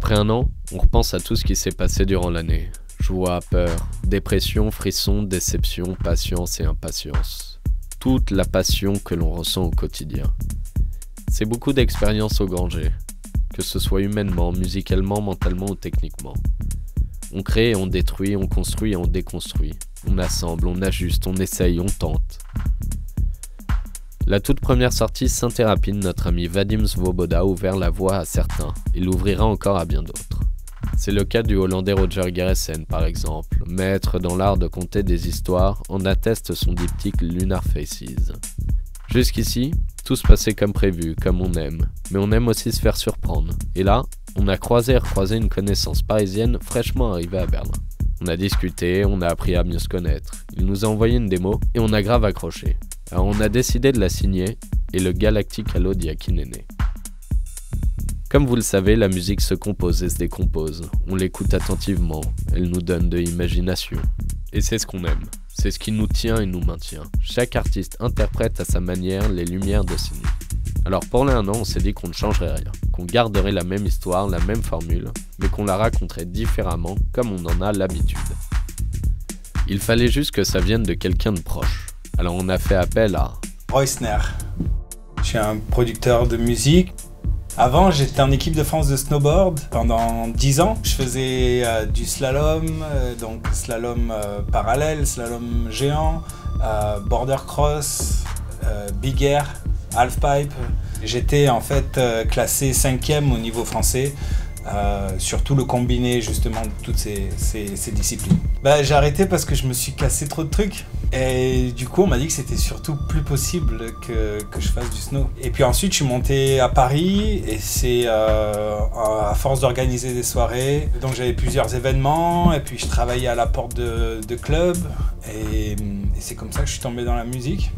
Après un an, on repense à tout ce qui s'est passé durant l'année. Joie, peur, dépression, frisson, déception, patience et impatience. Toute la passion que l'on ressent au quotidien. C'est beaucoup d'expériences au Granger, que ce soit humainement, musicalement, mentalement ou techniquement. On crée et on détruit, on construit et on déconstruit. On assemble, on ajuste, on essaye, on tente. La toute première sortie Saint-Thérapie de notre ami Vadim Svoboda a ouvert la voie à certains. Il l'ouvrira encore à bien d'autres. C'est le cas du Hollandais Roger Gerritsen par exemple, maître dans l'art de conter des histoires, en atteste son diptyque Lunar Faces. Jusqu'ici, tout se passait comme prévu, comme on aime, mais on aime aussi se faire surprendre. Et là, on a croisé et recroisé une connaissance parisienne fraîchement arrivée à Berlin. On a discuté, on a appris à mieux se connaître. Il nous a envoyé une démo et on a grave accroché. Alors on a décidé de la signer et le Galactic Halo d'Yakin est né. Comme vous le savez, la musique se compose et se décompose. On l'écoute attentivement, elle nous donne de l'imagination. Et c'est ce qu'on aime, c'est ce qui nous tient et nous maintient. Chaque artiste interprète à sa manière les lumières de Sydney. Alors pour l'un an, on s'est dit qu'on ne changerait rien, qu'on garderait la même histoire, la même formule, mais qu'on la raconterait différemment comme on en a l'habitude. Il fallait juste que ça vienne de quelqu'un de proche. Alors on a fait appel à Reusner. Je suis un producteur de musique. Avant, j'étais en équipe de France de snowboard pendant 10 ans. Je faisais du slalom, donc slalom parallèle, slalom géant, border cross, big air, halfpipe. J'étais en fait classé 5e au niveau français, sur tout le combiné justement de toutes ces disciplines. J'ai arrêté parce que je me suis cassé trop de trucs. Et du coup, on m'a dit que c'était surtout plus possible que je fasse du snow. Et puis ensuite, je suis monté à Paris et c'est à force d'organiser des soirées. Donc j'avais plusieurs événements et puis je travaillais à la porte de clubs. Et c'est comme ça que je suis tombé dans la musique.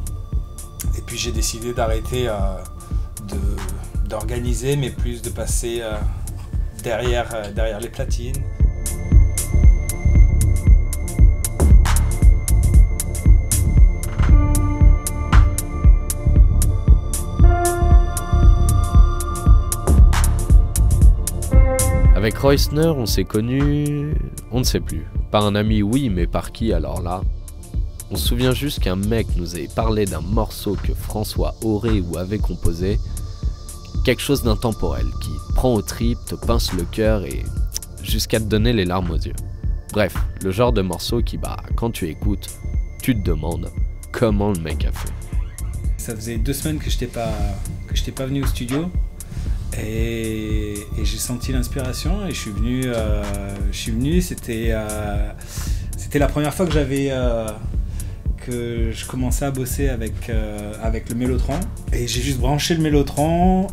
Et puis j'ai décidé d'arrêter d'organiser, mais plus de passer derrière les platines. Avec Reusner, on s'est connus, on ne sait plus. Par un ami, oui, mais par qui alors là? On se souvient juste qu'un mec nous avait parlé d'un morceau que François aurait ou avait composé, quelque chose d'intemporel qui te prend aux tripes, te pince le cœur et jusqu'à te donner les larmes aux yeux. Bref, le genre de morceau qui, quand tu écoutes, tu te demandes comment le mec a fait. Ça faisait 2 semaines que j'étais pas venu au studio. Et j'ai senti l'inspiration et je suis venu, c'était la première fois que je commençais à bosser avec le Mellotron et j'ai juste branché le Mellotron,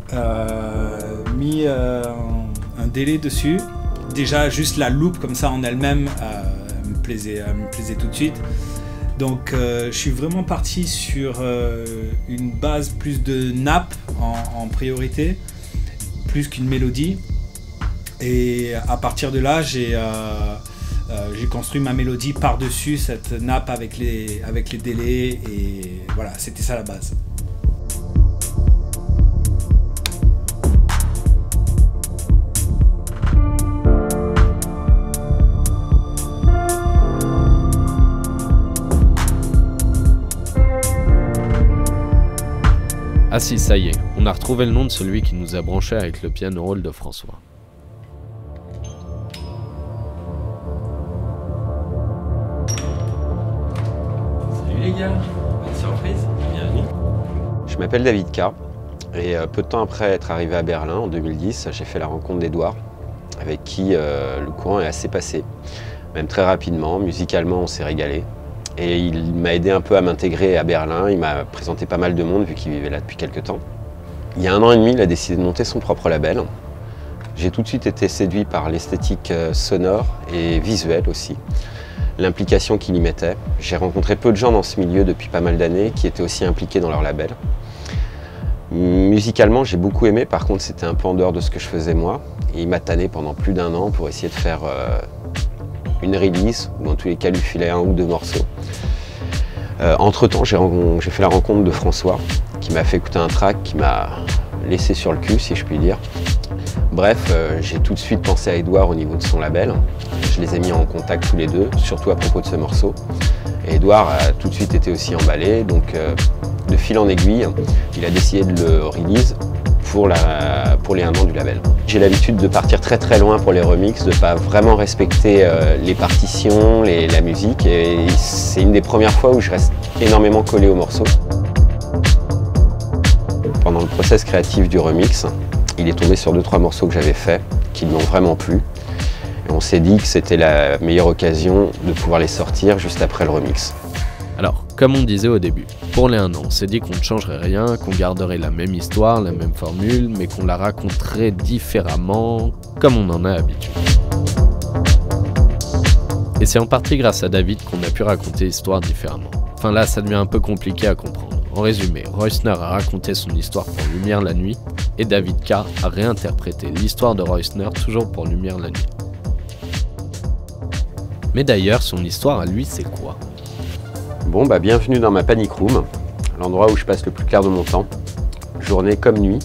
mis un délai dessus. Déjà juste la loupe comme ça en elle-même me plaisait tout de suite. Donc je suis vraiment parti sur une base plus de nappe en priorité, plus qu'une mélodie, et à partir de là j'ai construit ma mélodie par-dessus cette nappe avec les délais, et voilà, c'était ça la base. Ah si, ça y est, on a retrouvé le nom de celui qui nous a branchés avec le piano roll de François. Salut les gars, bonne surprise, bienvenue. Je m'appelle David K. Et peu de temps après être arrivé à Berlin, en 2010, j'ai fait la rencontre d'Edouard, avec qui le courant est assez passé, même très rapidement. Musicalement, on s'est régalé. Et il m'a aidé un peu à m'intégrer à Berlin, il m'a présenté pas mal de monde vu qu'il vivait là depuis quelques temps. Il y a 1 an et demi, il a décidé de monter son propre label. J'ai tout de suite été séduit par l'esthétique sonore et visuelle aussi, l'implication qu'il y mettait. J'ai rencontré peu de gens dans ce milieu depuis pas mal d'années qui étaient aussi impliqués dans leur label. Musicalement, j'ai beaucoup aimé, par contre c'était un peu en dehors de ce que je faisais moi. Et il m'a tanné pendant plus d'1 an pour essayer de faire une release, ou dans tous les cas lui filer 1 ou 2 morceaux. Entre-temps, j'ai fait la rencontre de François, qui m'a fait écouter un track qui m'a laissé sur le cul, si je puis dire. Bref, j'ai tout de suite pensé à Edouard au niveau de son label. Je les ai mis en contact tous les deux, surtout à propos de ce morceau. Et Edouard a tout de suite été aussi emballé, donc de fil en aiguille, il a décidé de le release pour les 1 an du label. J'ai l'habitude de partir très très loin pour les remixes, de ne pas vraiment respecter les partitions, la musique, et c'est une des premières fois où je reste énormément collé au morceau. Pendant le process créatif du remix, il est tombé sur 2-3 morceaux que j'avais faits, qui lui ont vraiment plu. Et on s'est dit que c'était la meilleure occasion de pouvoir les sortir juste après le remix. Alors, comme on disait au début, pour les 1 an, on s'est dit qu'on ne changerait rien, qu'on garderait la même histoire, la même formule, mais qu'on la raconterait différemment, comme on en a l'habitude. Et c'est en partie grâce à David qu'on a pu raconter l'histoire différemment. Enfin là, ça devient un peu compliqué à comprendre. En résumé, Reusner a raconté son histoire pour Lumière la nuit, et David K a réinterprété l'histoire de Reusner toujours pour Lumière la nuit. Mais d'ailleurs, son histoire à lui, c'est quoi ? Bon, bienvenue dans ma panic room, l'endroit où je passe le plus clair de mon temps, journée comme nuit.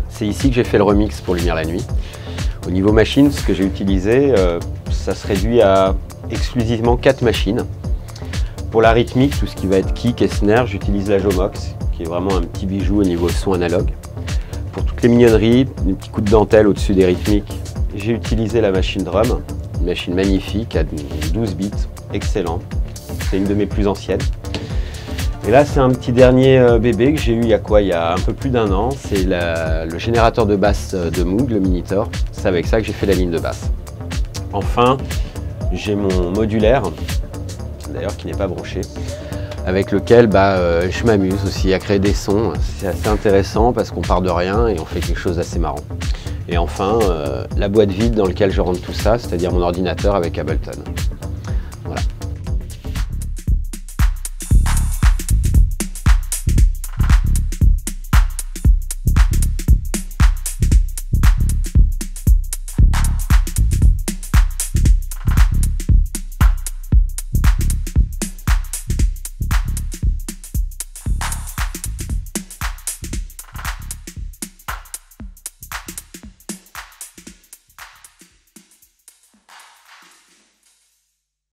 C'est ici que j'ai fait le remix pour Lumière la nuit. Au niveau machine, ce que j'ai utilisé, ça se réduit à exclusivement 4 machines. Pour la rythmique, tout ce qui va être kick et snare, j'utilise la Jomox, qui est vraiment un petit bijou au niveau son analogue. Pour toutes les mignonneries, des petits coups de dentelle au-dessus des rythmiques, j'ai utilisé la machine drum, une machine magnifique à 12 bits, excellent. C'est une de mes plus anciennes. Et là, c'est un petit dernier bébé que j'ai eu il y a un peu plus d'1 an. C'est le générateur de basse de Moog, le Minitor. C'est avec ça que j'ai fait la ligne de basse. Enfin, j'ai mon modulaire, d'ailleurs qui n'est pas branché, avec lequel je m'amuse aussi à créer des sons. C'est assez intéressant parce qu'on part de rien et on fait quelque chose d'assez marrant. Et enfin, la boîte vide dans laquelle je rentre tout ça, c'est-à-dire mon ordinateur avec Ableton. Voilà.